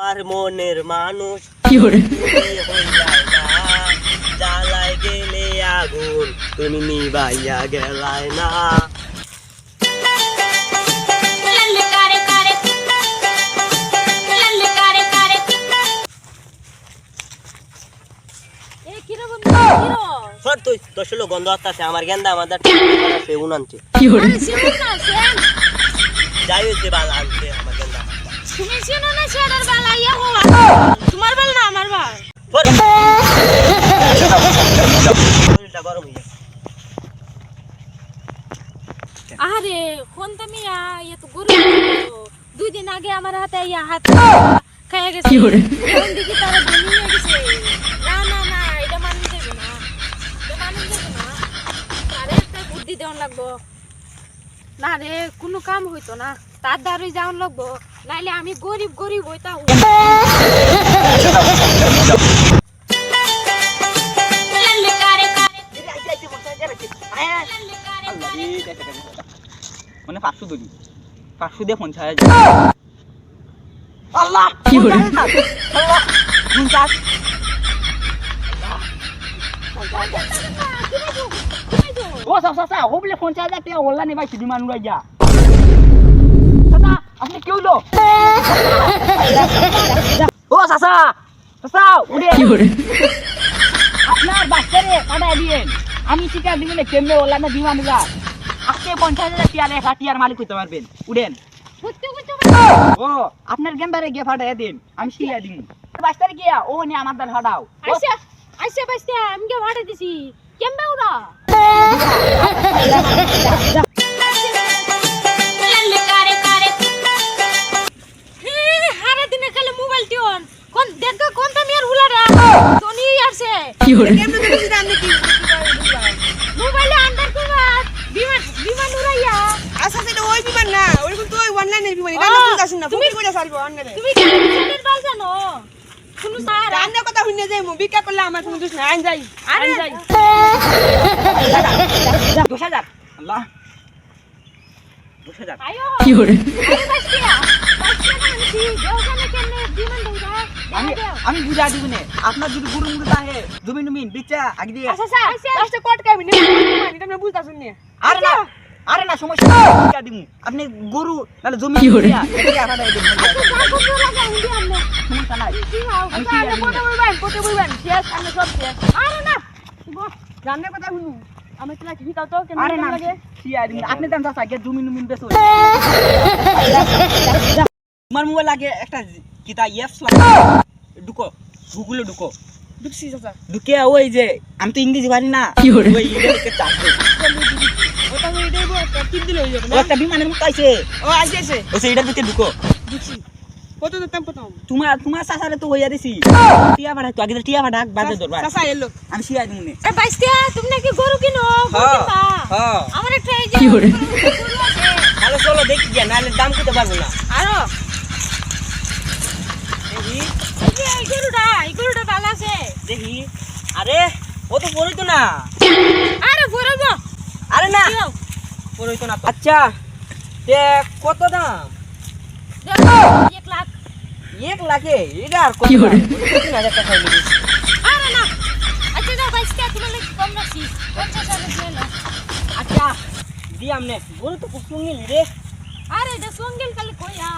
আমার মনের মানুষ কি করে জ্বালায় গেলে আগুন তুমি নিবাইয়া গেলায় না। তুই তোর শুলো গন্ধ আসতেছে আমার গেন্দা আমাদের সেগুন আনছে কি করে যাই হয়েছে বাল আনছে আমার গেন্দা তুমি চিনো না সেটার বালা ইয়া হো তোমার বাল না আমার বাল শরীরটা গরম হয়ে গেছে। আরে কোন তুমি ইয়া তো গরু দুই দিন আগে আমার হাতে ইয়া হাত খাইয়া গেছে কি করে এখন দেখি তারা বমি হয়ে গেছে। না না না এটা মানুষ দেবে না, এটা মানুষ দেবে না। আরে একটা বুদ্ধি দেওয়ান লাগবো না রে, কোনো কাম হইতো না, তার দ্বারে যাওয়ান লাগবো, নাইলে আমি গরিব গরিব হইতাম। মানে 500 দিলি 500 দিয়ে 50,000 আল্লাহ কি করে আল্লাহ 50 ও সাসা হবলে 50,000 টাকা অনলাইনে ভাই সিধি মানু রাইয়া সাসা আপনি কি হলো ও সাসা সাসা উড়ে কি করে আপনার বাচ্চারে কাটাই দিয়েন, আমি শিকার দিবেন কেমনে অনলাইনে দিবানুরা আজকে 50,000 টাকা টিয়ার মালিক হইতে পারবেন। উড়েন ও আপনার গেন্দারে গিয়ে ফাটাই দিন, আমি শিয়া দিন বাচ্চারে গিয়া ও নি আমার দাল ফাটাও। আইসা আইসা বাইস্তা আমি কে ভাড়া দিছি কেমবে ওরা হারা দিনে খালি মোবাইল টিওন কোন দেখা কোন তুমি আর হুলারা টনি আসে কি করে কেমনে দিছি আমি কি মোবাইলে আন্ডার কুমার বিমান বিমান উড়াইয়া আচ্ছা সেটা ওই বিমান না, ওরকম তো ওই অনলাইনের বিমান, এটা না বুঝাছ না, তুমি কইরা সারবো অনলাইনে। তুমি কেমনের বাল জানো শুনো স্যার রান্না কথা শুনে যাই মু বিকা করলে আমার কোনো দোষ নাই, আইন যাই আইন যাই 10,000 আল্লাহ 10,000 আয়ো কি করে আরে বাস্তিয়া বাস্তিয়া আনছি ওখানে কেমনে বিমান দৌড়া আমি আমি বুঝা দিব না আপনার যদি গুরু মুরু তাহে জমিন জমিন বিচা আগে দিয়ে আচ্ছা আচ্ছা লাস্টে কট কাইবি নি মানে এটা না বুঝতাছ না। আরে না সমস্যা বুঝা দিমু আপনি গরু নালে জমি কি করে? দিয়া এটা আটা দিবেন সমস্যা নাই আমি কি আরে কোটে বলবেন শেষ আমরা সব শেষ। আরে না রান্না কথা শুনু আমি তোলা কি শিখাও তো কেন আরে না লাগে সিয়া দিন আপনি দেন চাচা গে জমিন জমিন বেচো তোমার মোবাইল লাগে একটা কিতা অ্যাপস লাগে ঢুকো গুগলে ঢুকো দুঃখী চাচা ঢুকে ওই যে আমি তো ইংরেজি পারি না কি করে? ওই ইংরেজিতে চাপ দে। ওটা আমি দেব একটা টিপ দিলে হয়ে যাবে ও না। একটা বিমানের মতো আইছে ও আইছে ও সেইটার ভিতরে ঢুকো দুঃখী কত দিতাম প্রথম তোমার চাচারে তো হইয়া দিছি টিয়া ভাড়া তো আগে তো টিয়া ভাড়া বাজে ধরবা চাচা এলো আমি শিয়া দিমুনে এ বাইস্তিয়া তুমি নাকি গরু কিনো কিনবা আমার একটা এই যে কি করে? গরু আছে তাহলে চলো দেখি গিয়া নাহলে দাম করতে পারবো না। আরো দেখি এই যে এই গরুটা ভালো আছে দেখি আরে ও তো পড়ইতো না, আরে গরু আরে না দিও পড়ইতো না তো। আচ্ছা তে কত দাম? দেখো 1 লাখ 1 লাখে এটা আর কত কি করে? 3,000 টাকা হইলো। আরে না আচ্ছা দাও বাইস্তিয়া তুমি নাকি কম রাখছি 50,000 দিয়ে নাও আচ্ছা দি আমনে গরু তো খুব সুঙ্গিল রে। আরে এটা সঙ্গেল কালে কইয়া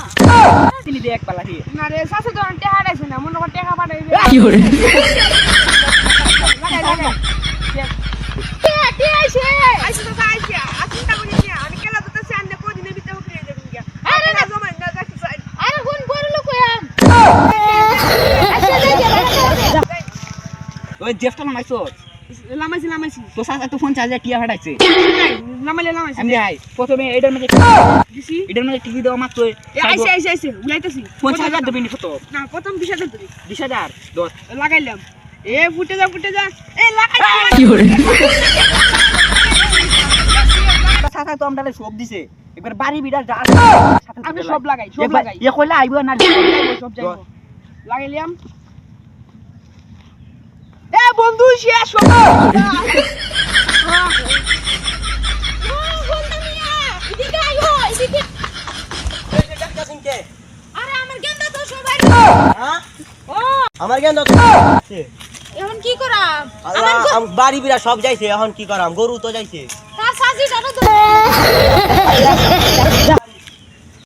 তিনি দে এক পালা দিয়ে না রে চাচা তো আনতে হারাইছে না মনে কর টাকা পাঠাইবে কি করে লাগাই কে আইছে আইছে চাচা আইছে চিন্তা করিস না, আমি কেলা তো চাচা আনতে কোন দিনের ভিতরে উঠে যাবেন গিয়া। আরে না জমাই না যাচ্ছি চাই আরে কোন বড় লোক কইয়া আচ্ছা যাই ওই জেফটা নামাইছো লামাইছি তো চাচা তো 50,000 টিয়া ভাড়াইছে লামাইছি আমি আই প্রথমে এটার মধ্যে দিছি এটার মধ্যে টিভি দেওয়া মাত্র আইছে উলাইতেছি 50,000 দেবেন কত না প্রথম 20,000 ধরি 20,000 10 লাগাইলাম এ ফুটে যা এ লাগাই কি করে চাচা তো আমদালে সব দিছে একবার বাড়ি বিড়া যা আমি সব লাগাই এ কইলা আইবো না সব যাইবো লাগাইলাম এ বন্ধু শেষ সব ও বন্ধু মিয়া এদিকে আইও এদিকে এই যে দেখতাছেন কে? আরে আমার গেন্দা তো সবাই আমার জ্ঞান যত আছে। এখন কি করাম বাড়ি বিরা সব যাইছে, এখন কি করাম? গরু তো যাইছে। তার সাজি টানো তো